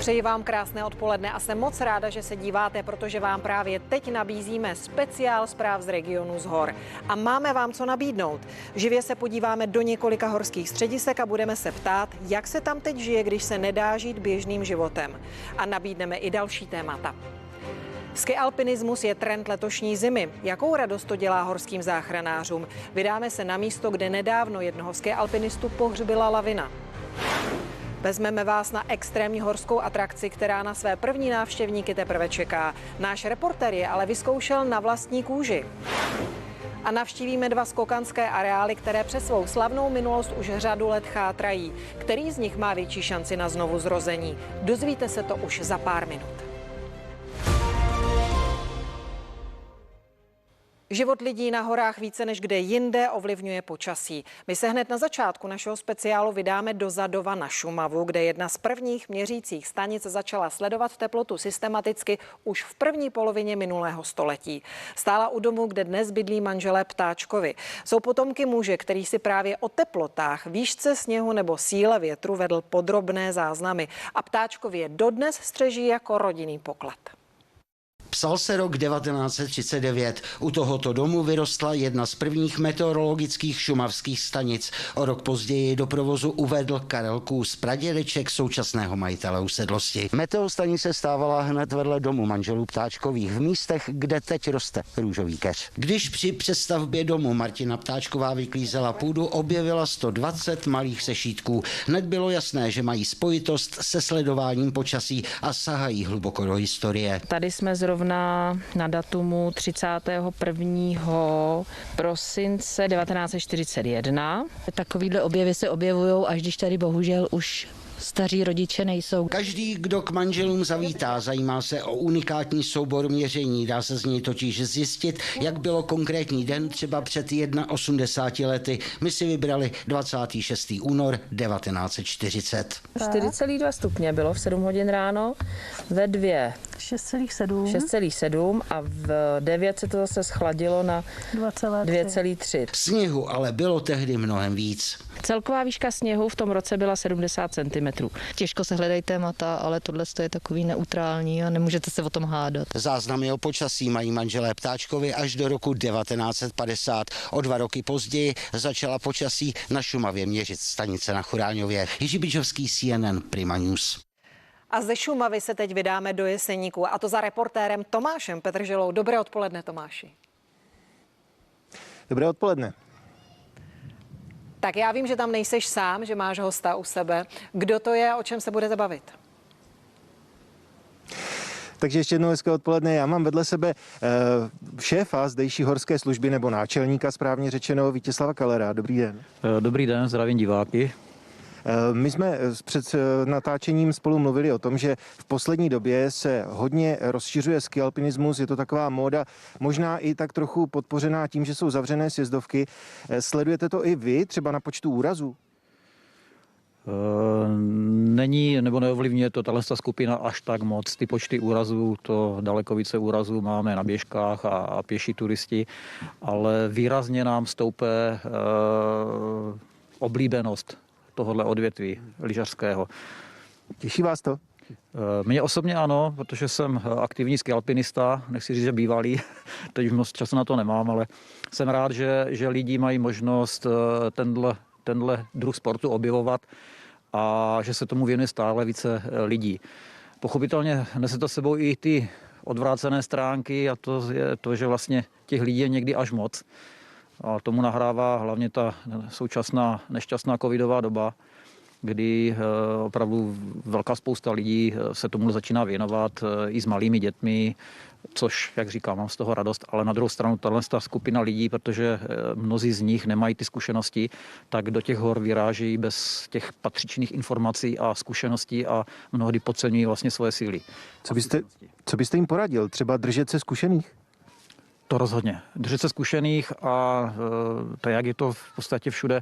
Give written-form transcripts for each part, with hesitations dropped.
Přeji vám krásné odpoledne a jsem moc ráda, že se díváte, protože vám právě teď nabízíme speciál zpráv z regionu z hor. A máme vám co nabídnout. Živě se podíváme do několika horských středisek a budeme se ptát, jak se tam teď žije, když se nedá žít běžným životem. A nabídneme i další témata. Skialpinismus je trend letošní zimy. Jakou radost to dělá horským záchranářům? Vydáme se na místo, kde nedávno jednoho skialpinistu pohřbila lavina. Vezmeme vás na extrémní horskou atrakci, která na své první návštěvníky teprve čeká. Náš reportér je ale vyzkoušel na vlastní kůži. A navštívíme 2 skokanské areály, které přes svou slavnou minulost už řadu let chátrají. Který z nich má větší šanci na znovu zrození? Dozvíte se to už za pár minut. Život lidí na horách více než kde jinde ovlivňuje počasí. My se hned na začátku našeho speciálu vydáme do Zadova na Šumavu, kde jedna z prvních měřících stanic začala sledovat teplotu systematicky už v první polovině minulého století. Stála u domu, kde dnes bydlí manželé Ptáčkovi. Jsou potomky muže, který si právě o teplotách, výšce sněhu nebo síle větru vedl podrobné záznamy. A Ptáčkovi je dodnes střeží jako rodinný poklad. Psal se rok 1939. U tohoto domu vyrostla jedna z prvních meteorologických šumavských stanic. O rok později do provozu uvedl Karel Kůs, pradědeček současného majitele usedlosti. Meteostanice stávala hned vedle domu manželů Ptáčkových v místech, kde teď roste růžový keř. Když při přestavbě domu Martina Ptáčková vyklízela půdu, objevila 120 malých sešítků. Hned bylo jasné, že mají spojitost se sledováním počasí a sahají hluboko do historie. Tady jsme zrovna na datumu 31. prosince 1941. Takovýhle objevy se objevují, až když tady bohužel už staří rodiče nejsou. Každý, kdo k manželům zavítá, zajímá se o unikátní soubor měření. Dá se z něj totiž zjistit, jak bylo konkrétní den třeba před 81 lety. My si vybrali 26. únor 1940. 4,2 stupně bylo v 7 hodin ráno, ve 2 6,7 a v 9 se to zase schladilo na 2,3. Sněhu ale bylo tehdy mnohem víc. Celková výška sněhu v tom roce byla 70 cm. Těžko se hledají témata, ale tohle je takový neutrální a nemůžete se o tom hádat. Záznamy o počasí mají manželé Ptáčkovi až do roku 1950. O 2 roky později začala počasí na Šumavě měřit stanice na Churáňově. Jiří Bičovský, CNN Prima News. A ze Šumavy se teď vydáme do Jeseníku, a to za reportérem Tomášem Petrželou. Dobré odpoledne, Tomáši. Dobré odpoledne. Tak já vím, že tam nejseš sám, že máš hosta u sebe. Kdo to je, o čem se budete bavit? Takže ještě jednou hezké odpoledne. Já mám vedle sebe šéfa zdejší horské služby, nebo náčelníka správně řečeno, Vítězslava Kalera. Dobrý den. Dobrý den, zdravím diváky. My jsme před natáčením spolu mluvili o tom, že v poslední době se hodně rozšiřuje skialpinismus, je to taková móda, možná i tak trochu podpořená tím, že jsou zavřené sjezdovky. Sledujete to i vy, třeba na počtu úrazů? Není nebo neovlivňuje to tato skupina až tak moc. Ty počty úrazů, to daleko více úrazů máme na běžkách a pěší turisti, ale výrazně nám stoupé oblíbenost tohohle odvětví lyžařského. Těší vás to? Mně osobně ano, protože jsem aktivní skialpinista, nechci říct, že bývalý, teď už moc času na to nemám, ale jsem rád, že lidi mají možnost tenhle druh sportu objevovat a že se tomu věnuje stále více lidí. Pochopitelně nese to sebou i ty odvrácené stránky a to je to, že vlastně těch lidí je někdy až moc. A tomu nahrává hlavně ta současná nešťastná covidová doba, kdy opravdu velká spousta lidí se tomu začíná věnovat i s malými dětmi, což, jak říkám, mám z toho radost, ale na druhou stranu ta skupina lidí, protože mnozí z nich nemají ty zkušenosti, tak do těch hor vyráží bez těch patřičných informací a zkušeností a mnohdy podceňují vlastně svoje síly. Co byste jim poradil? Třeba držet se zkušených? To rozhodně. Držet se zkušených a to, jak je to v podstatě všude,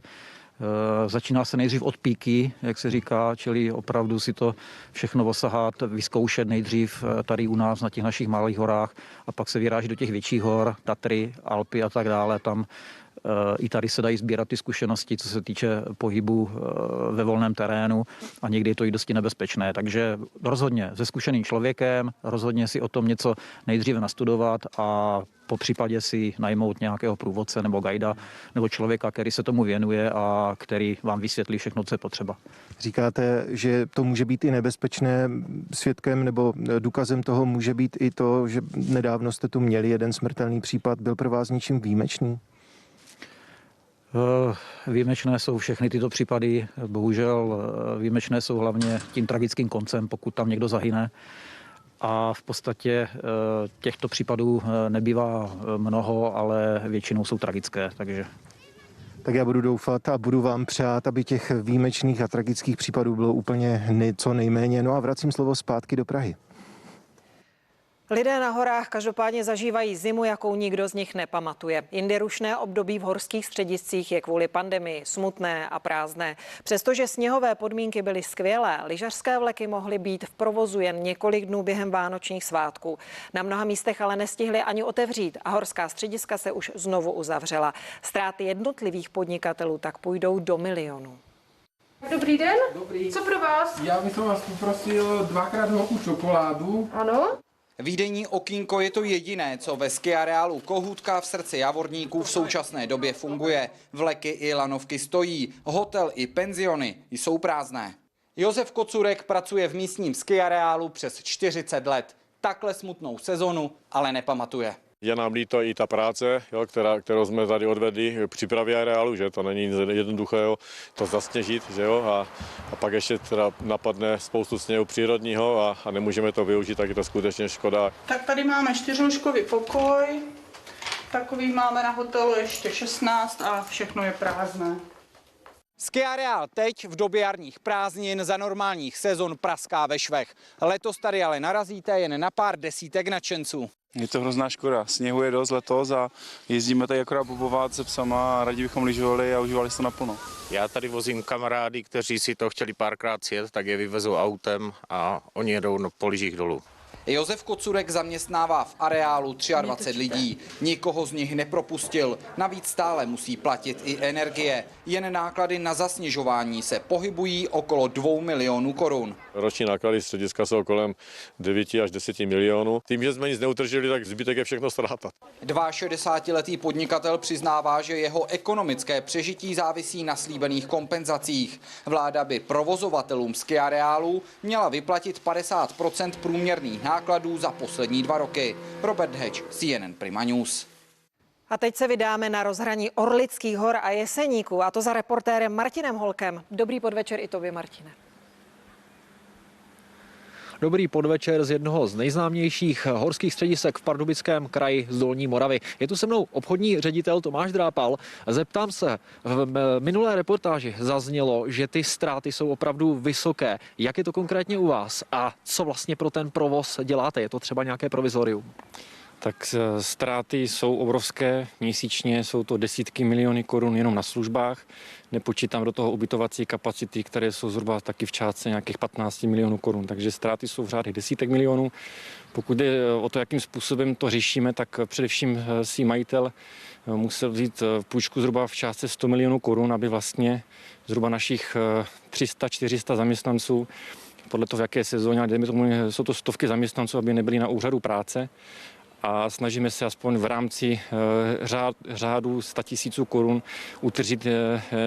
začíná se nejdřív od píky, jak se říká, čili opravdu si to všechno osahat, vyzkoušet nejdřív tady u nás na těch našich malých horách a pak se vyráží do těch větších hor, Tatry, Alpy a tak dále. Tam i tady se dají sbírat ty zkušenosti, co se týče pohybu ve volném terénu a někdy je to i dosti nebezpečné. Takže rozhodně se zkušeným člověkem, rozhodně si o tom něco nejdříve nastudovat a po případě si najmout nějakého průvodce nebo guida nebo člověka, který se tomu věnuje a který vám vysvětlí všechno, co je potřeba. Říkáte, že to může být i nebezpečné. Svědkem nebo důkazem toho může být i to, že nedávno jste tu měli jeden smrtelný případ. Byl pro vás něčím výjimečný? Výjimečné jsou všechny tyto případy. Bohužel výjimečné jsou hlavně tím tragickým koncem, pokud tam někdo zahyne. A v podstatě těchto případů nebývá mnoho, ale většinou jsou tragické. Tak já budu doufat a budu vám přát, aby těch výjimečných a tragických případů bylo úplně co nejméně. No a vracím slovo zpátky do Prahy. Lidé na horách každopádně zažívají zimu, jakou nikdo z nich nepamatuje. Jindy rušné období v horských střediscích je kvůli pandemii smutné a prázdné. Přestože sněhové podmínky byly skvělé, lyžařské vleky mohly být v provozu jen několik dnů během vánočních svátků. Na mnoha místech ale nestihly ani otevřít a horská střediska se už znovu uzavřela. Ztráty jednotlivých podnikatelů tak půjdou do milionů. Dobrý den. Dobrý. Co pro vás? Já bych vás poprosil 2x velkou čokoládu. Ano. Výdejní okýnko je to jediné, co ve skiareálu Kohůtka v srdci Javorníků v současné době funguje. Vleky i lanovky stojí, hotel i penziony jsou prázdné. Josef Kocurek pracuje v místním skiareálu přes 40 let. Takhle smutnou sezonu ale nepamatuje. Je nám líto i ta práce, jo, kterou jsme tady odvedli při přípravě areálu, že to není nic jednoduchého to zasněžit, že jo, a pak ještě teda napadne spoustu sněhu přírodního a nemůžeme to využít, tak je to skutečně škoda. Tak tady máme 4lůžkový pokoj, takový máme na hotelu ještě 16 a všechno je prázdné. Skiareál teď v době jarních prázdnin za normálních sezon praská ve švech. Letos tady ale narazíte jen na pár desítek nadšenců. Je to hrozná škoda. Sněhu je dost letos a jezdíme tady akorát pobovat se psama a rádi bychom lyžovali a užívali se to naplno. Já tady vozím kamarády, kteří si to chtěli párkrát sjet, tak je vyvezu autem a oni jedou po lyžích dolů. Josef Kocurek zaměstnává v areálu 23 lidí. Nikoho z nich nepropustil. Navíc stále musí platit i energie. Jen náklady na zasněžování se pohybují okolo 2 milionů korun. Roční náklady střediska jsou kolem 9 až 10 milionů. Tím, že jsme nic neutržili, tak zbytek je všechno ztráta. 62letý podnikatel přiznává, že jeho ekonomické přežití závisí na slíbených kompenzacích. Vláda by provozovatelům skiareálů měla vyplatit 50% průměrných nákladů za poslední 2 roky. Robert Heč, CNN Prima News. A teď se vydáme na rozhraní Orlických hor a Jeseníků, a to za reportérem Martinem Holkem. Dobrý podvečer i tobě, Martine. Dobrý podvečer z jednoho z nejznámějších horských středisek v Pardubickém kraji z Dolní Moravy. Je tu se mnou obchodní ředitel Tomáš Drápal. Zeptám se, v minulé reportáži zaznělo, že ty ztráty jsou opravdu vysoké. Jak je to konkrétně u vás a co vlastně pro ten provoz děláte? Je to třeba nějaké provizorium? Tak ztráty jsou obrovské, měsíčně jsou to desítky milionů korun jenom na službách. Nepočítám do toho ubytovací kapacity, které jsou zhruba taky v částce nějakých 15 milionů korun, takže ztráty jsou v řádech desítek milionů. Pokud jde o to, jakým způsobem to řešíme, tak především si majitel musel vzít půjčku zhruba v částce 100 milionů korun, aby vlastně zhruba našich 300-400 zaměstnanců, podle toho, v jaké sezóně, ale jsou to stovky zaměstnanců, aby nebyli na úřadu práce. A snažíme se aspoň v rámci řádu 100 000 korun utržit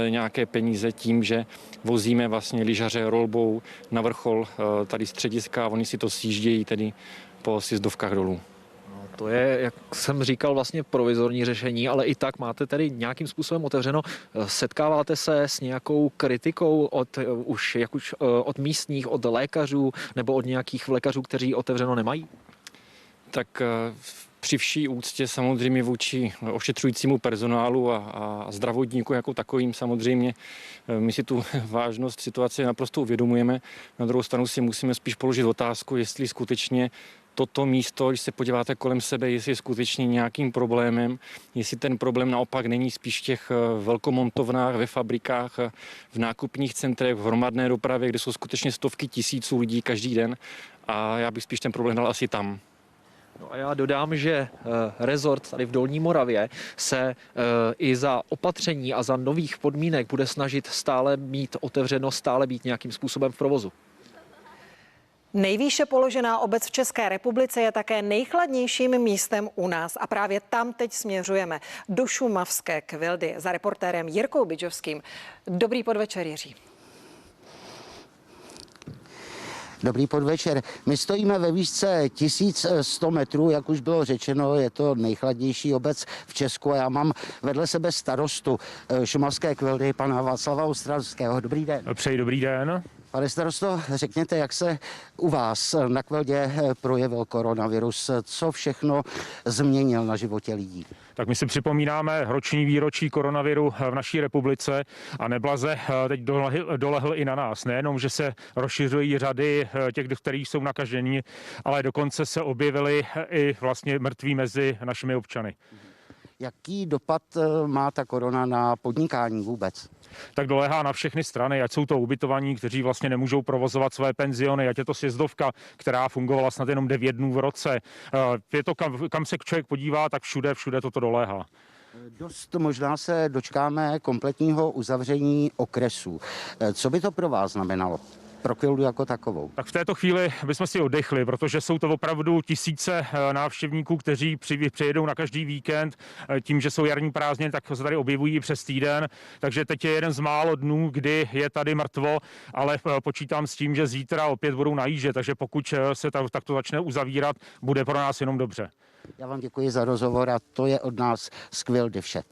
nějaké peníze tím, že vozíme vlastně lyžaře rolbou na vrchol tady střediska a oni si to sjíždějí tedy po sjezdovkách dolů. To je, jak jsem říkal, vlastně provizorní řešení, ale i tak máte tedy nějakým způsobem otevřeno. Setkáváte se s nějakou kritikou od místních, od lékařů nebo od nějakých lékařů, kteří otevřeno nemají? Tak při vší úctě samozřejmě vůči ošetřujícímu personálu a zdravotníku jako takovým samozřejmě. My si tu vážnost situace naprosto uvědomujeme. Na druhou stranu si musíme spíš položit otázku, jestli skutečně toto místo, když se podíváte kolem sebe, jestli je skutečně nějakým problémem, jestli ten problém naopak není spíš v těch velkomontovnách, ve fabrikách, v nákupních centrech, v hromadné dopravě, kde jsou skutečně stovky tisíců lidí každý den a já bych spíš ten problém dal asi tam. No a já dodám, že rezort tady v Dolní Moravě se i za opatření a za nových podmínek bude snažit stále mít otevřeno, stále být nějakým způsobem v provozu. Nejvýše položená obec v České republice je také nejchladnějším místem u nás a právě tam teď směřujeme do šumavské Kvildy za reportérem Jirkou Bidžovským. Dobrý podvečer, Jiří. Dobrý podvečer. My stojíme ve výšce 1100 metrů, jak už bylo řečeno, je to nejchladnější obec v Česku a já mám vedle sebe starostu šumavské Kvildy, pana Václava Ostravského. Dobrý den. Přeji dobrý den. Pane starosto, řekněte, jak se u vás na Kvildě projevil koronavirus, co všechno změnil na životě lidí? Tak my si připomínáme roční výročí koronaviru v naší republice a neblaze teď dolehl i na nás. Nejenom, že se rozšiřují řady těch, kteří jsou nakažení, ale dokonce se objevili i vlastně mrtví mezi našimi občany. Jaký dopad má ta korona na podnikání vůbec? Tak doléhá na všechny strany, ať jsou to ubytovaní, kteří vlastně nemůžou provozovat své penziony, ať je to sjezdovka, která fungovala snad jenom 9 dnů v roce. Je to, kam se člověk podívá, tak všude toto doléhá. Dost možná se dočkáme kompletního uzavření okresů. Co by to pro vás znamenalo? Pro Kvildu jako takovou. Tak v této chvíli bychom si oddechli, protože jsou to opravdu tisíce návštěvníků, kteří přijedou na každý víkend. Tím, že jsou jarní prázdniny, tak se tady objevují přes týden. Takže teď je jeden z málo dnů, kdy je tady mrtvo, ale počítám s tím, že zítra opět budou najíždět, takže pokud se takto začne uzavírat, bude pro nás jenom dobře. Já vám děkuji za rozhovor a to je od nás z Kvildy vše.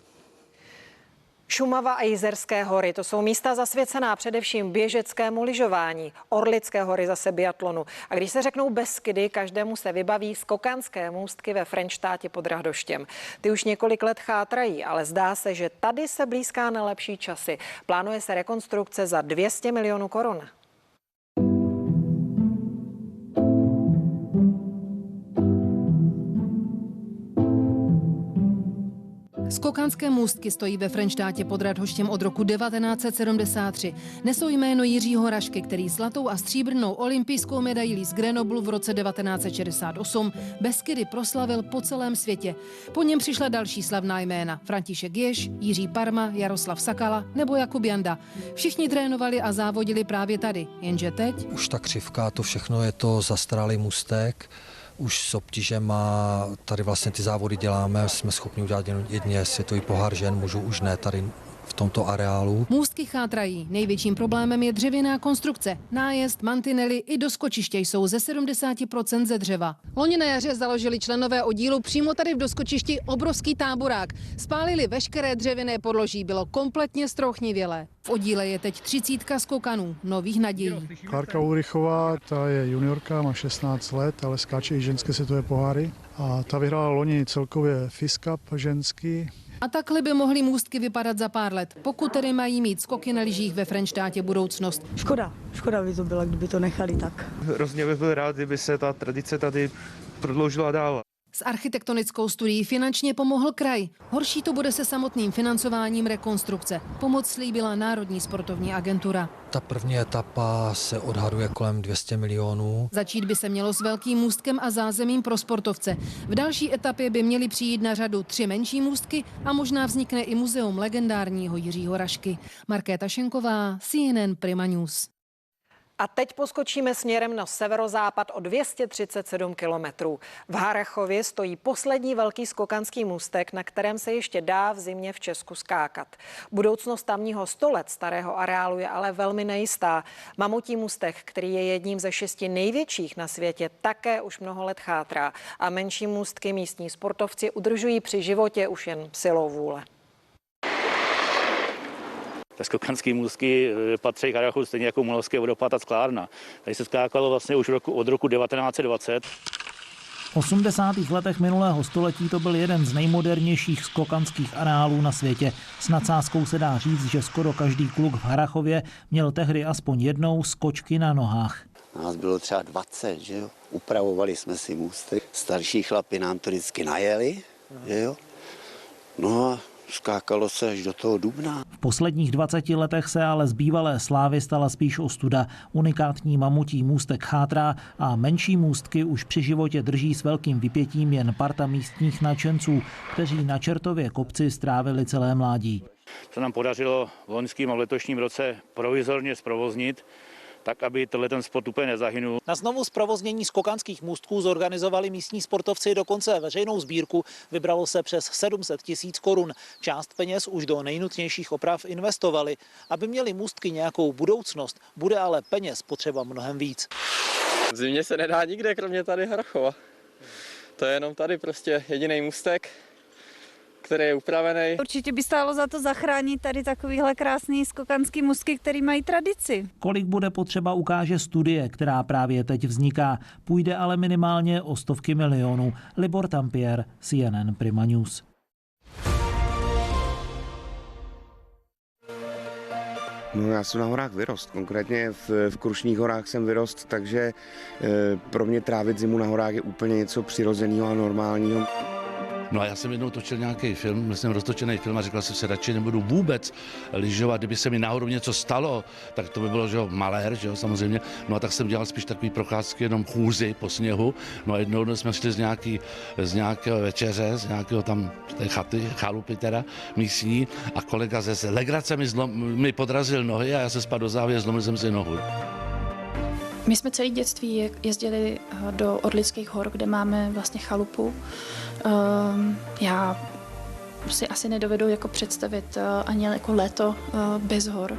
Šumava a Jizerské hory, to jsou místa zasvěcená především běžeckému lyžování, Orlické hory zase biatlonu. A když se řeknou Beskydy, každému se vybaví skokanské můstky ve Frenštátě pod Radhoštěm. Ty už několik let chátrají, ale zdá se, že tady se blízká na lepší časy. Plánuje se rekonstrukce za 200 milionů korun. Skokanské můstky stojí ve Frenštátě pod Radhoštěm od roku 1973. Nesou jméno Jiřího Rašky, který zlatou a stříbrnou olympijskou medailí z Grenoblu v roce 1968 Beskydy proslavil po celém světě. Po něm přišla další slavná jména: František Ješ, Jiří Parma, Jaroslav Sakala nebo Jakub Janda. Všichni trénovali a závodili právě tady, jenže teď... Už ta křivka, to všechno je to zastaralý můstek. Už s obtížem a tady vlastně ty závody děláme, jsme schopni udělat jedině světový pohár žen, mužů už ne tady v tomto areálu. Můstky chátrají. Největším problémem je dřevěná konstrukce. Nájezd, mantinely i doskočiště jsou ze 70% ze dřeva. Loni na jaře založili členové oddílu přímo tady v doskočišti obrovský táborák. Spálili veškeré dřevěné podloží, bylo kompletně strouchnivělé. V oddíle je teď 30 skokanů, nových nadějí. Klárka Ulrichová, ta je juniorka, má 16 let, ale skáče i ženské světové poháry. A ta vyhrála loni celkově FIS Cup ženský. A takhle by mohly můstky vypadat za pár let, pokud tedy mají mít skoky na lyžích ve Frenštátě budoucnost. Škoda by to byla, kdyby to nechali tak. Hrozně bych byl rád, kdyby se ta tradice tady prodloužila dál. S architektonickou studií finančně pomohl kraj. Horší to bude se samotným financováním rekonstrukce. Pomoc slíbila Národní sportovní agentura. Ta první etapa se odhaduje kolem 200 milionů. Začít by se mělo s velkým můstkem a zázemím pro sportovce. V další etapě by měly přijít na řadu 3 menší můstky a možná vznikne i muzeum legendárního Jiřího Rašky. Markéta Šenková, CNN Prima News. A teď poskočíme směrem na severozápad o 237 kilometrů. V Harrachově stojí poslední velký skokanský můstek, na kterém se ještě dá v zimě v Česku skákat. Budoucnost tamního 100 let starého areálu je ale velmi nejistá. Mamutí můstek, který je jedním ze 6 největších na světě, také už mnoho let chátrá. A menší můstky místní sportovci udržují při životě už jen silou vůle. Skokanské můstky patří k Harrachu stejně jako Moravský vodopád a sklárna. Tady se skákalo vlastně už od roku 1920. V 80. letech minulého století to byl jeden z nejmodernějších skokanských areálů na světě. S nadsázkou se dá říct, že skoro každý kluk v Harrachově měl tehdy aspoň jednou skočky na nohách. Nás bylo třeba 20, že jo? Upravovali jsme si můstek. Starší chlapi nám to vždycky najeli, že jo? No a skákalo se až do toho dubna. V posledních 20 letech se ale z bývalé slávy stala spíš ostuda. Unikátní mamutí můstek chátrá a menší můstky už při životě drží s velkým vypětím jen parta místních nadšenců, kteří na Čertově kopci strávili celé mládí. Se nám podařilo v loňském a v letošním roce provizorně zprovoznit, tak aby ten sport úplně nezahynul. Na znovu zprovoznění skokanských můstků zorganizovali místní sportovci dokonce veřejnou sbírku. Vybralo se přes 700 000 korun. Část peněz už do nejnutnějších oprav investovali. Aby měli můstky nějakou budoucnost, bude ale peněz potřeba mnohem víc. V zimě se nedá nikde, kromě tady Harachova. To je jenom tady prostě jediný můstek, který je upravený. Určitě by stálo za to zachránit tady takovýhle krásný skokanský můstky, který mají tradici. Kolik bude potřeba, ukáže studie, která právě teď vzniká. Půjde ale minimálně o stovky milionů. Libor Tampier, CNN Prima News. No, já jsem na horách vyrost, konkrétně v Krušných horách jsem vyrost, takže pro mě trávit zimu na horách je úplně něco přirozeného a normálního. No a já jsem jednou točil nějaký film, myslím roztočený film a říkal jsem si, radši nebudu vůbec lyžovat, kdyby se mi náhodou něco stalo, tak to by bylo, že jo, malér, že jo, samozřejmě. No a tak jsem dělal spíš takový procházky, jenom chůzy po sněhu. No a jednou jsme šli z nějakého večeře, z nějakého tam té chaty, chalupy teda, místní, a kolega ze legrace mi podrazil nohy a já se spadl do závěr, zlomil jsem si nohu. My jsme celé dětství jezdili do Orlických hor, kde máme vlastně chalupu. Já si asi nedovedu jako představit ani jako léto bez hor.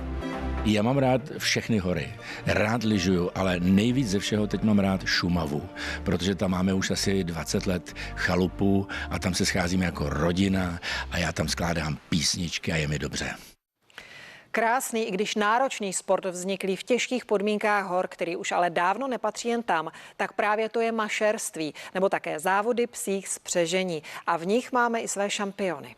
Já mám rád všechny hory. Rád lyžuju, ale nejvíc ze všeho teď mám rád Šumavu, protože tam máme už asi 20 let chalupu a tam se scházíme jako rodina a já tam skládám písničky a je mi dobře. Krásný, i když náročný sport vzniklý v těžkých podmínkách hor, který už ale dávno nepatří jen tam, tak právě to je mašerství, nebo také závody psích spřežení. A v nich máme i své šampiony.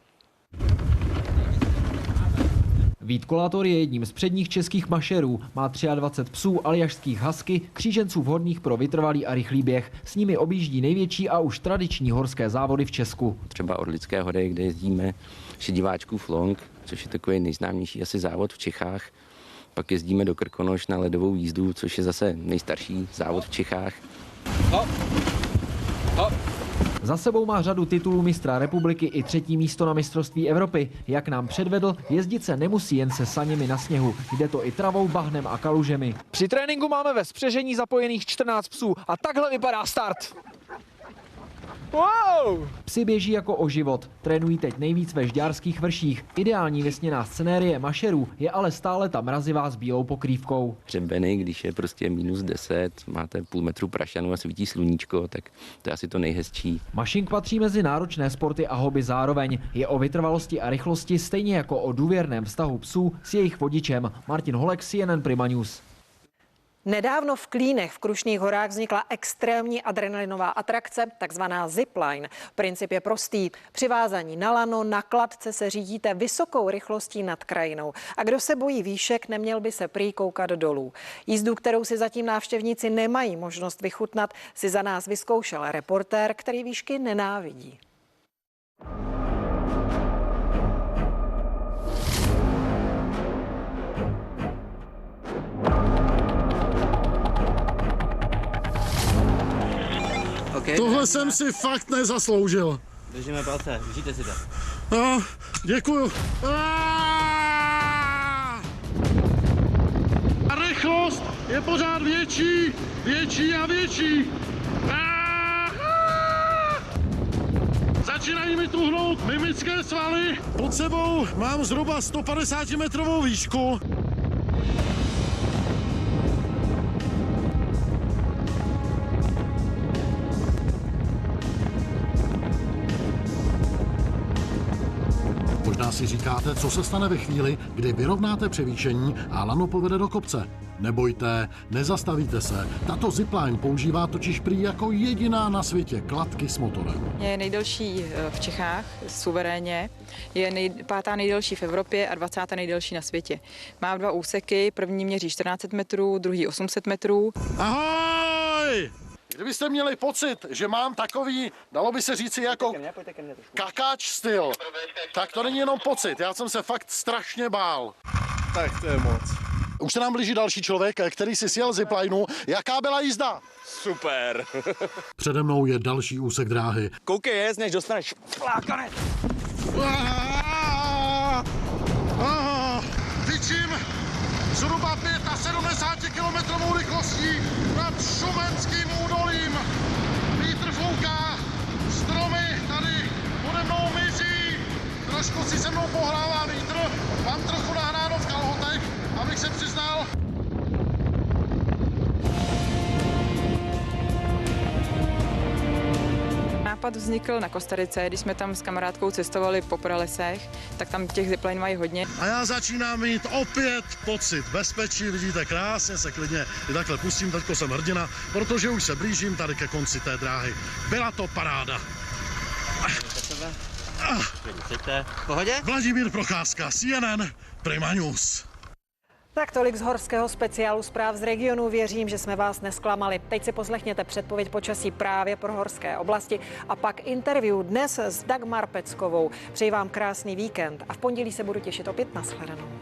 Vít Kolátor je jedním z předních českých mašerů. Má 23 psů, aljašských husky, kříženců vhodných pro vytrvalý a rychlý běh. S nimi objíždí největší a už tradiční horské závody v Česku. Třeba Orlické hory, kde jezdíme Šediváčkův long, což je takový nejznámější asi závod v Čechách. Pak jezdíme do Krkonoš na ledovou jízdu, což je zase nejstarší závod v Čechách. Hop. Hop. Za sebou má řadu titulů mistra republiky i 3. místo na mistrovství Evropy. Jak nám předvedl, jezdit se nemusí jen se saněmi na sněhu. Jde to i travou, bahnem a kalužemi. Při tréninku máme ve spřežení zapojených 14 psů a takhle vypadá start. Wow! Psi běží jako o život. Trénují teď nejvíc ve žďárských vrších. Ideální vysněná scenérie mašerů je ale stále ta mrazivá s bílou pokrývkou. Hřebeny, když je prostě -10, máte půl metru prašanu a svítí sluníčko, tak to je asi to nejhezčí. Mašink patří mezi náročné sporty a hobby zároveň. Je o vytrvalosti a rychlosti, stejně jako o důvěrném vztahu psů s jejich vodičem. Martin Holek, CNN Prima News. Nedávno v Klínech v Krušných horách vznikla extrémní adrenalinová atrakce, takzvaná zipline. Princip je prostý. Přivázaní na lano, na kladce se řídíte vysokou rychlostí nad krajinou. A kdo se bojí výšek, neměl by se prý koukat dolů. Jízdu, kterou si zatím návštěvníci nemají možnost vychutnat, si za nás vyzkoušel reportér, který výšky nenávidí. Okay, tohle jsem si fakt nezasloužil. Držíme palce, užijte si to. No, děkuju. A rychlost je pořád větší, větší a větší. Začínají mi tuhnout mimické svaly. Pod sebou mám zhruba 150 metrovou výšku. Možná si říkáte, co se stane ve chvíli, kdy vyrovnáte převýšení a lano povede do kopce. Nebojte, nezastavíte se. Tato zipline používá totiž prý jako jediná na světě kladky s motorem. Je nejdelší v Čechách, suverénně. Je pátá nejdelší v Evropě a 20. nejdelší na světě. Má 2 úseky, první měří 1400 metrů, druhý 800 metrů. Ahoj! Kdybyste měli pocit, že mám takový, dalo by se říci jako kakáč styl, tak to není jenom pocit, já jsem se fakt strašně bál. Tak to je moc. Už se nám blíží další člověk, který si sjel ziplineu. Jaká byla jízda? Super. Přede mnou je další úsek dráhy. Koukej, jest, než dostaneš flákanec. Tyčím zhruba 75 km rychlostí nad Šumenským údolím. Vítr fouká, stromy tady pode mnou mizí, trošku si se mnou pohrává vítr, mám trochu nahráno v kalhotech, abych se přiznal. Nápad vznikl na Kostarice, když jsme tam s kamarádkou cestovali po pralesech, tak tam těch zipline mají hodně. A já začínám mít opět pocit bezpečí, vidíte, krásně se klidně i takhle pustím, teďko jsem hrdina, protože už se blížím tady ke konci té dráhy. Byla to paráda. Pohodě? Vladimír Procházka, CNN, Prima News. Tak tolik z horského speciálu zpráv z regionu. Věřím, že jsme vás nesklamali. Teď si poslechněte předpověď počasí právě pro horské oblasti a pak interview dnes s Dagmar Peckovou. Přeji vám krásný víkend a v pondělí se budu těšit opět. Nashledanou.